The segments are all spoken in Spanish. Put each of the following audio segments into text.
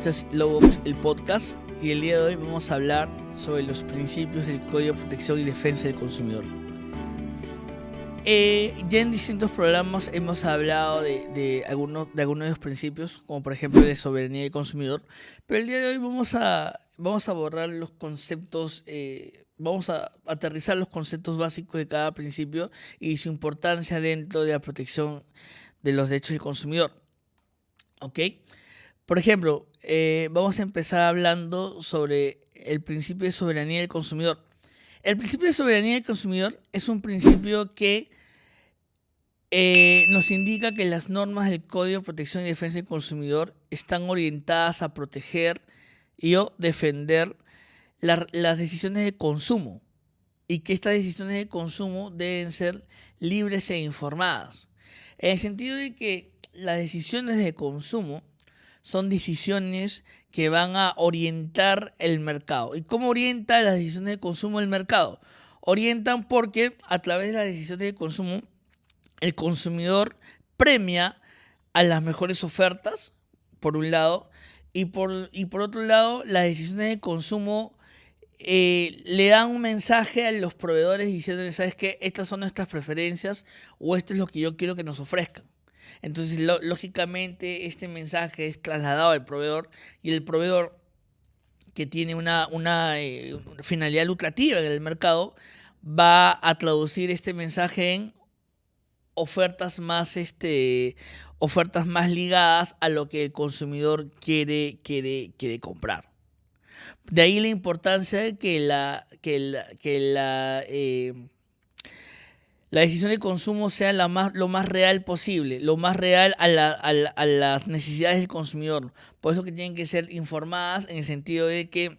Este es Lobox, el podcast, y el día de hoy vamos a hablar sobre los principios del Código de Protección y Defensa del Consumidor. Ya en distintos programas hemos hablado de algunos de los principios, como por ejemplo de soberanía del consumidor, pero el día de hoy vamos a abordar los conceptos, vamos a aterrizar los conceptos básicos de cada principio y su importancia dentro de la protección de los derechos del consumidor. ¿Ok? Por ejemplo, vamos a empezar hablando sobre el principio de soberanía del consumidor. El principio de soberanía del consumidor es un principio que nos indica que las normas del Código de Protección y Defensa del Consumidor están orientadas a proteger y o defender las decisiones de consumo, y que estas decisiones de consumo deben ser libres e informadas. En el sentido de que las decisiones de consumo son decisiones que van a orientar el mercado. ¿Y cómo orienta las decisiones de consumo el mercado? Orientan porque a través de las decisiones de consumo el consumidor premia a las mejores ofertas, por un lado, y por otro lado, las decisiones de consumo le dan un mensaje a los proveedores diciéndoles, ¿sabes qué? Estas son nuestras preferencias o esto es lo que yo quiero que nos ofrezcan. Entonces, lógicamente, este mensaje es trasladado al proveedor, y el proveedor, que tiene una finalidad lucrativa en el mercado, va a traducir este mensaje en ofertas más ligadas a lo que el consumidor quiere comprar. De ahí la importancia de que la decisión de consumo sea lo más real posible, lo más real a las necesidades del consumidor. Por eso que tienen que ser informadas, en el sentido de que,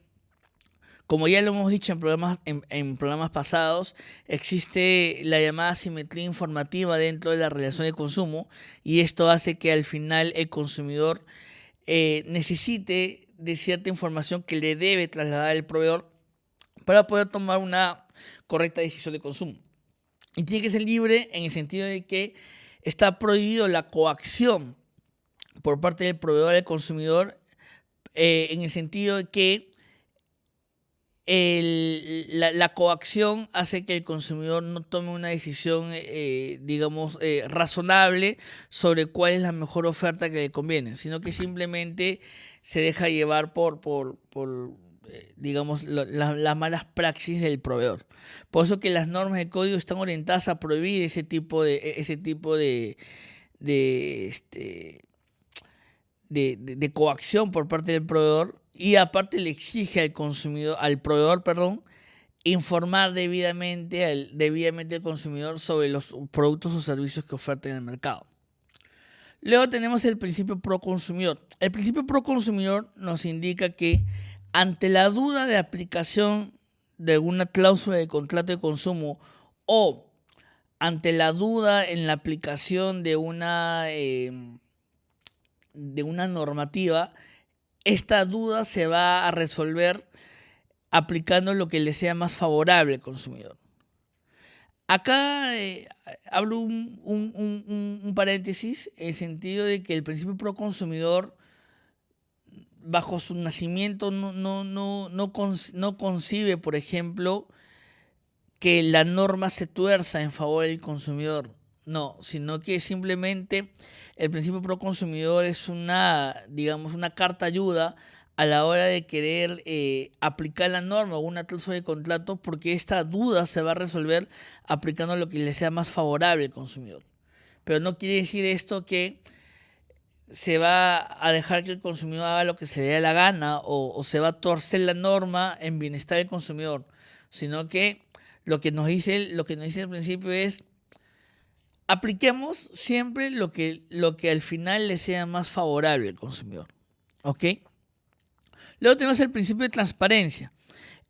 como ya lo hemos dicho en programas pasados, existe la llamada asimetría informativa dentro de la relación de consumo, y esto hace que al final el consumidor necesite de cierta información que le debe trasladar el proveedor para poder tomar una correcta decisión de consumo. Y tiene que ser libre en el sentido de que está prohibido la coacción por parte del proveedor al consumidor, en el sentido de que la coacción hace que el consumidor no tome una decisión, razonable sobre cuál es la mejor oferta que le conviene, sino que simplemente se deja llevar por las malas praxis del proveedor. Por eso que las normas del código están orientadas a prohibir ese tipo de coacción por parte del proveedor, y aparte le exige al proveedor, informar debidamente al consumidor sobre los productos o servicios que oferta en el mercado. Luego tenemos el principio pro consumidor. El principio pro consumidor nos indica que ante la duda de aplicación de alguna cláusula de contrato de consumo, o ante la duda en la aplicación de una normativa, esta duda se va a resolver aplicando lo que le sea más favorable al consumidor. Acá abro un paréntesis, en el sentido de que el principio pro consumidor, bajo su nacimiento, no concibe, por ejemplo, que la norma se tuerza en favor del consumidor. No, sino que simplemente el principio pro consumidor es una carta ayuda a la hora de querer aplicar la norma o una cláusula de contrato, porque esta duda se va a resolver aplicando lo que le sea más favorable al consumidor. Pero no quiere decir esto que se va a dejar que el consumidor haga lo que se le dé la gana, o se va a torcer la norma en bienestar del consumidor, sino que lo que nos dice el principio es: apliquemos siempre lo que al final le sea más favorable al consumidor. ¿Ok? Luego tenemos el principio de transparencia.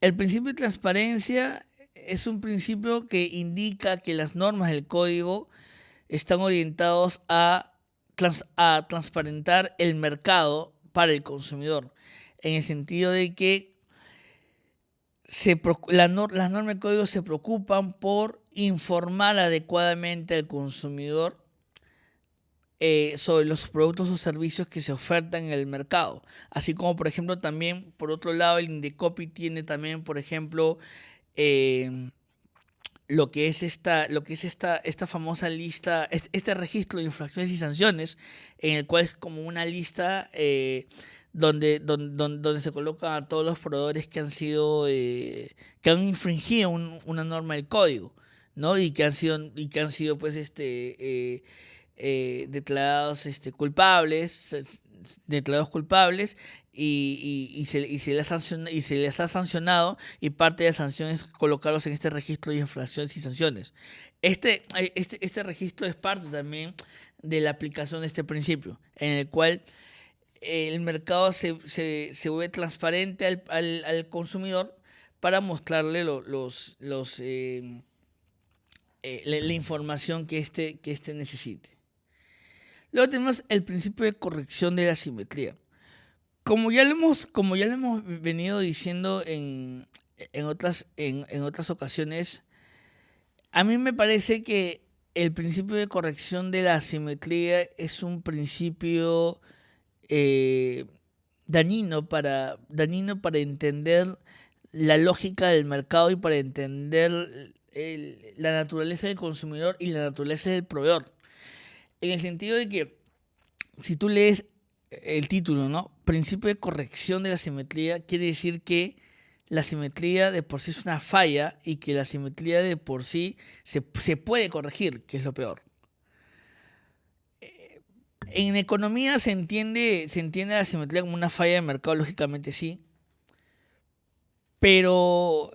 El principio de transparencia es un principio que indica que las normas del código están orientados a transparentar el mercado para el consumidor, en el sentido de que las normas del código se preocupan por informar adecuadamente al consumidor sobre los productos o servicios que se ofertan en el mercado. Así como, por ejemplo, también, por otro lado, el Indecopi tiene también, por ejemplo, eh, esta famosa lista, este registro de infracciones y sanciones, en el cual es como una lista donde se colocan a todos los proveedores que han sido, que han infringido una norma del código, ¿no? Y que han sido pues declarados culpables y se les ha sancionado, y parte de la sanción es colocarlos en este registro de infracciones y sanciones. Este registro es parte también de la aplicación de este principio, en el cual el mercado se vuelve transparente al consumidor para mostrarle la información que éste necesite. Luego tenemos el principio de corrección de la simetría. Como ya lo hemos venido diciendo en otras ocasiones, a mí me parece que el principio de corrección de la asimetría es un principio eh, dañino para entender la lógica del mercado y para entender la naturaleza del consumidor y la naturaleza del proveedor. En el sentido de que, si tú lees el título, ¿no? Principio de corrección de la simetría, quiere decir que la simetría de por sí es una falla y que la simetría de por sí se puede corregir, que es lo peor. En economía se entiende la simetría como una falla de mercado, lógicamente sí, pero,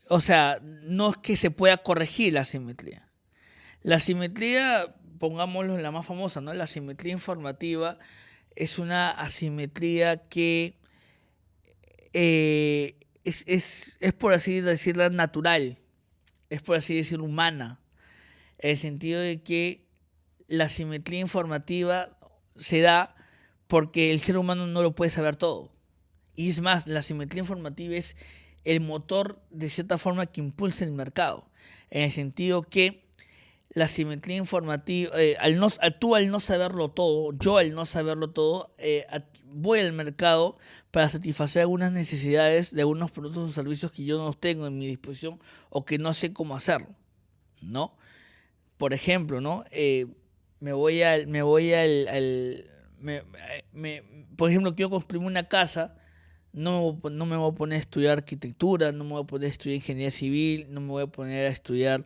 o sea, no es que se pueda corregir la simetría. La simetría, pongámoslo en la más famosa, ¿no? La simetría informativa es una asimetría que es por así decirlo, natural, es por así decir humana, en el sentido de que la simetría informativa se da porque el ser humano no lo puede saber todo. Y es más, la simetría informativa es el motor, de cierta forma, que impulsa el mercado, en el sentido que la simetría informativa, tú al no saberlo todo, yo al no saberlo todo, voy al mercado para satisfacer algunas necesidades de algunos productos o servicios que yo no tengo en mi disposición o que no sé cómo hacerlo, ¿no? Por ejemplo, ¿no? Por ejemplo, quiero construir una casa. No me voy a poner a estudiar arquitectura, no me voy a poner a estudiar ingeniería civil, no me voy a poner a estudiar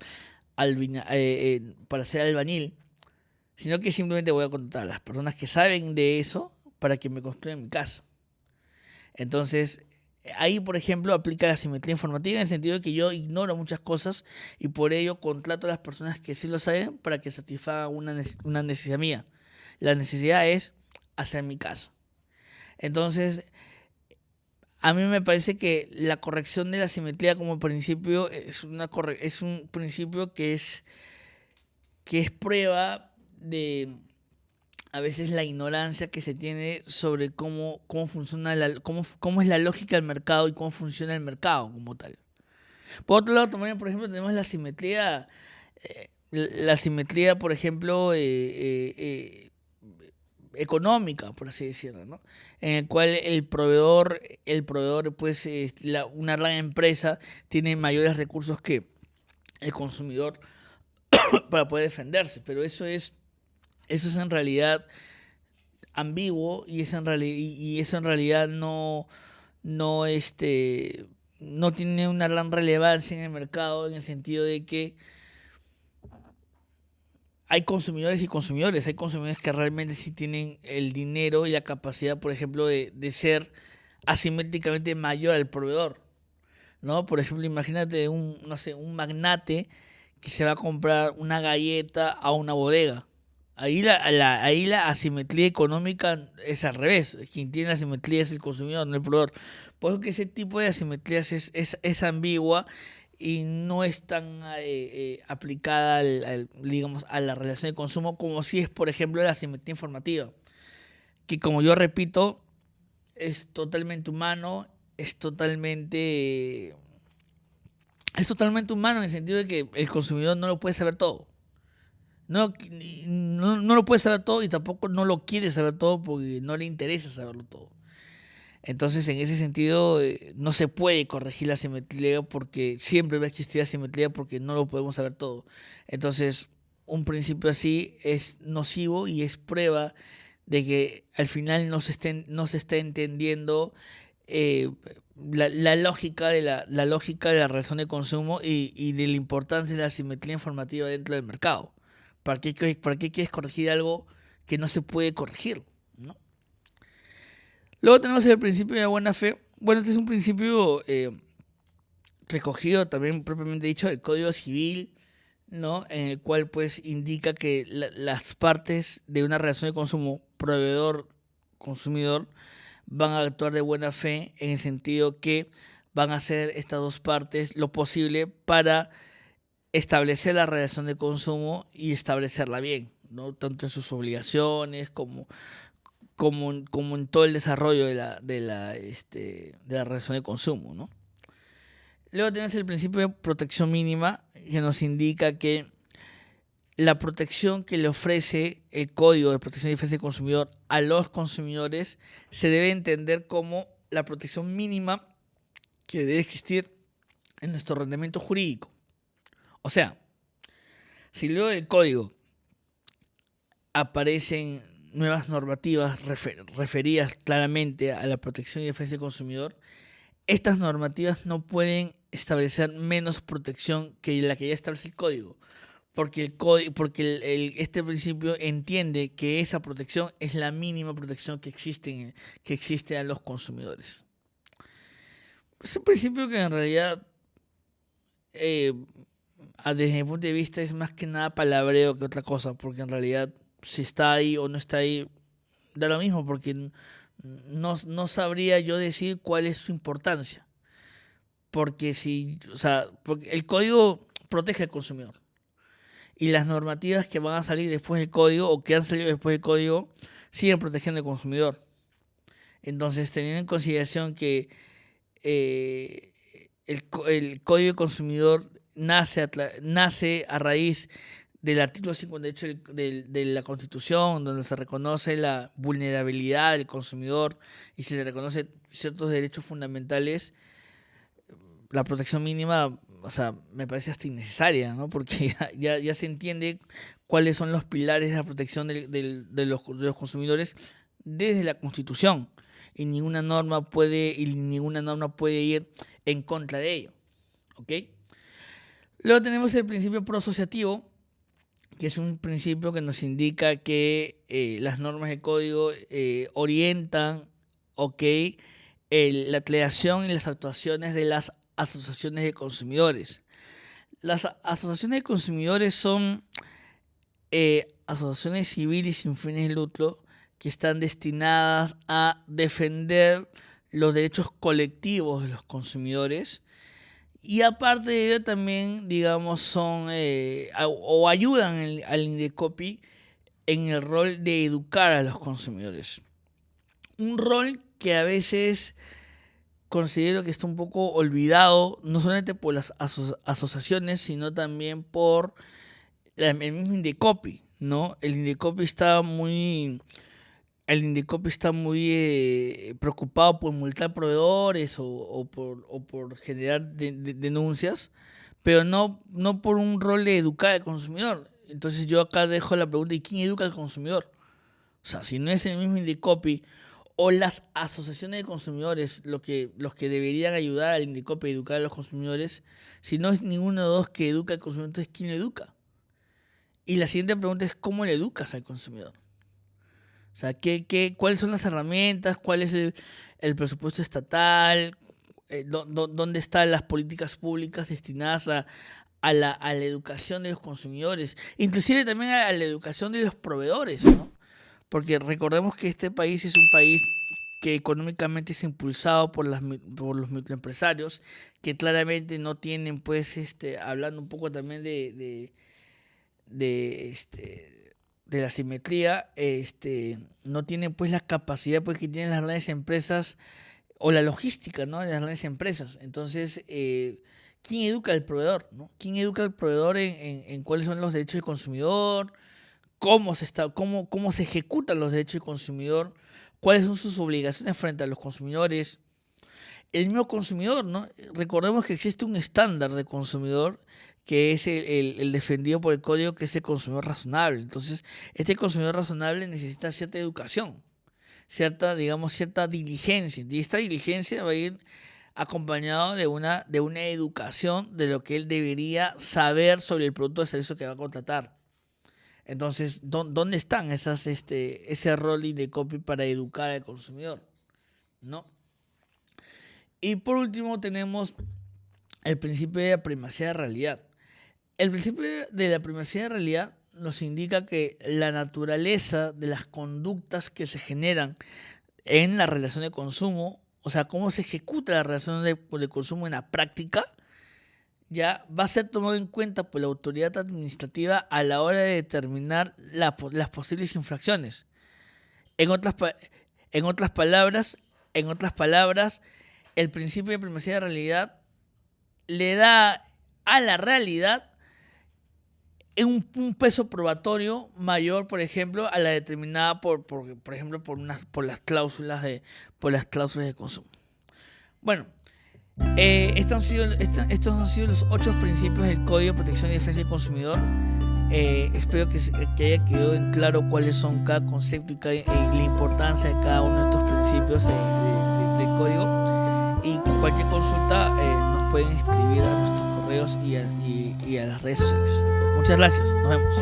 para ser albañil, sino que simplemente voy a contratar a las personas que saben de eso para que me construyan mi casa. Entonces, ahí, por ejemplo, aplica la simetría informativa en el sentido de que yo ignoro muchas cosas y por ello contrato a las personas que sí lo saben para que satisfagan una necesidad mía. La necesidad es hacer mi casa. Entonces, a mí me parece que la corrección de la simetría como principio es un principio que es prueba de a veces la ignorancia que se tiene sobre cómo funciona cómo es la lógica del mercado y cómo funciona el mercado como tal. Por otro lado, también, por ejemplo, tenemos la simetría, por ejemplo, económica, por así decirlo, ¿no? En el cual el proveedor, pues, una gran empresa tiene mayores recursos que el consumidor para poder defenderse, pero eso es en realidad ambiguo y eso en realidad no tiene una gran relevancia en el mercado, en el sentido de que hay consumidores y consumidores. Hay consumidores que realmente sí tienen el dinero y la capacidad, por ejemplo, de ser asimétricamente mayor al proveedor, ¿no? Por ejemplo, imagínate no sé, un magnate que se va a comprar una galleta a una bodega. Ahí la asimetría económica es al revés. Quien tiene la asimetría es el consumidor, no el proveedor. Por eso que ese tipo de asimetrías es ambigua y no es tan aplicada digamos, a la relación de consumo como si es, por ejemplo, la asimetría informativa, que, como yo repito, es totalmente humano, es totalmente humano en el sentido de que el consumidor no lo puede saber todo, No lo puede saber todo y tampoco no lo quiere saber todo porque no le interesa saberlo todo. Entonces, en ese sentido, no se puede corregir la simetría porque siempre va a existir la simetría porque no lo podemos saber todo. Entonces, un principio así es nocivo y es prueba de que al final no se está entendiendo eh, la lógica la lógica de la relación de consumo y de la importancia de la simetría informativa dentro del mercado. Para qué quieres corregir algo que no se puede corregir? ¿No? Luego tenemos el principio de buena fe. Bueno, este es un principio recogido también propiamente dicho del Código Civil, ¿no? En el cual pues indica que las partes de una relación de consumo, proveedor-consumidor, van a actuar de buena fe en el sentido que van a hacer estas dos partes lo posible para establecer la relación de consumo y establecerla bien, ¿no? Tanto en sus obligaciones como en todo el desarrollo de la relación de consumo, ¿no? Luego tenemos el principio de protección mínima, que nos indica que la protección que le ofrece el Código de Protección y Defensa del Consumidor a los consumidores se debe entender como la protección mínima que debe existir en nuestro ordenamiento jurídico. O sea, si luego del Código aparecen nuevas normativas referidas claramente a la protección y defensa del consumidor, estas normativas no pueden establecer menos protección que la que ya establece el código, porque este principio entiende que esa protección es la mínima protección que existe a los consumidores. Es un principio que en realidad, desde mi punto de vista, es más que nada palabreo que otra cosa, porque en realidad si está ahí o no está ahí, da lo mismo, porque no sabría yo decir cuál es su importancia. Porque porque el código protege al consumidor. Y las normativas que van a salir después del código o que han salido después del código siguen protegiendo al consumidor. Entonces, teniendo en consideración que el código del consumidor nace a raíz del artículo 58 de la Constitución, donde se reconoce la vulnerabilidad del consumidor y se le reconoce ciertos derechos fundamentales, la protección mínima, o sea, me parece hasta innecesaria, ¿no? Porque ya se entiende cuáles son los pilares de la protección de los consumidores desde la Constitución y ninguna norma puede ir en contra de ello, ¿ok? Luego tenemos el principio proasociativo, que es un principio que nos indica que las normas de código orientan, ¿ok?, la creación y las actuaciones de las asociaciones de consumidores. Las asociaciones de consumidores son asociaciones civiles sin fines de lucro que están destinadas a defender los derechos colectivos de los consumidores y aparte de ello también, digamos, son o ayudan al Indecopi en el rol de educar a los consumidores. Un rol que a veces considero que está un poco olvidado, no solamente por las asociaciones, sino también por el mismo Indecopi, ¿no? El Indecopi está muy preocupado por multar proveedores o por generar denuncias, pero no por un rol de educar al consumidor. Entonces yo acá dejo la pregunta, ¿y quién educa al consumidor? O sea, si no es el mismo Indecopi o las asociaciones de consumidores los que deberían ayudar al Indecopi a educar a los consumidores, si no es ninguno de los dos que educa al consumidor, entonces ¿quién lo educa? Y la siguiente pregunta es, ¿cómo le educas al consumidor? O sea, ¿cuáles son las herramientas? ¿Cuál es el presupuesto estatal? ¿Dónde están las políticas públicas destinadas a la educación de los consumidores? Inclusive también a la educación de los proveedores, ¿no? Porque recordemos que este país es un país que económicamente es impulsado por los microempresarios, que claramente no tienen, pues, hablando un poco también de la simetría, no tienen pues la capacidad pues que tienen las grandes empresas o la logística, ¿no?, de las grandes empresas. Entonces, ¿quién educa al proveedor, ¿no? ¿Quién educa al proveedor en cuáles son los derechos del consumidor? ¿Cómo se ejecutan los derechos del consumidor? ¿Cuáles son sus obligaciones frente a los consumidores? El mismo consumidor, ¿no? Recordemos que existe un estándar de consumidor que es el defendido por el código, que es el consumidor razonable. Entonces, este consumidor razonable necesita cierta educación, cierta diligencia. Y esta diligencia va a ir acompañado de una educación de lo que él debería saber sobre el producto o servicio que va a contratar. Entonces, ¿dónde están ese rol de copy para educar al consumidor? ¿No? Y por último tenemos el principio de la primacía de realidad. El principio de la primacía de realidad nos indica que la naturaleza de las conductas que se generan en la relación de consumo, o sea, cómo se ejecuta la relación de consumo en la práctica, ya va a ser tomado en cuenta por la autoridad administrativa a la hora de determinar las posibles infracciones. En otras palabras, el principio de primacía de realidad le da a la realidad un peso probatorio mayor, por ejemplo, a la determinada por las cláusulas de consumo. Bueno, estos han sido los 8 principios del Código de Protección y Defensa del Consumidor. Espero que haya quedado en claro cuáles son cada concepto y la importancia de cada uno de estos principios del código. Y cualquier consulta nos pueden escribir a nuestros correos y a las redes sociales. Muchas gracias, nos vemos.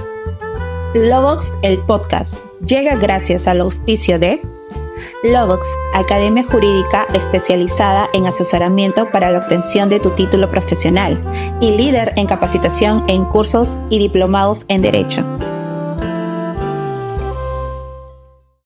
Lovox, el podcast, llega gracias al auspicio de Lovox, academia jurídica especializada en asesoramiento para la obtención de tu título profesional y líder en capacitación en cursos y diplomados en Derecho.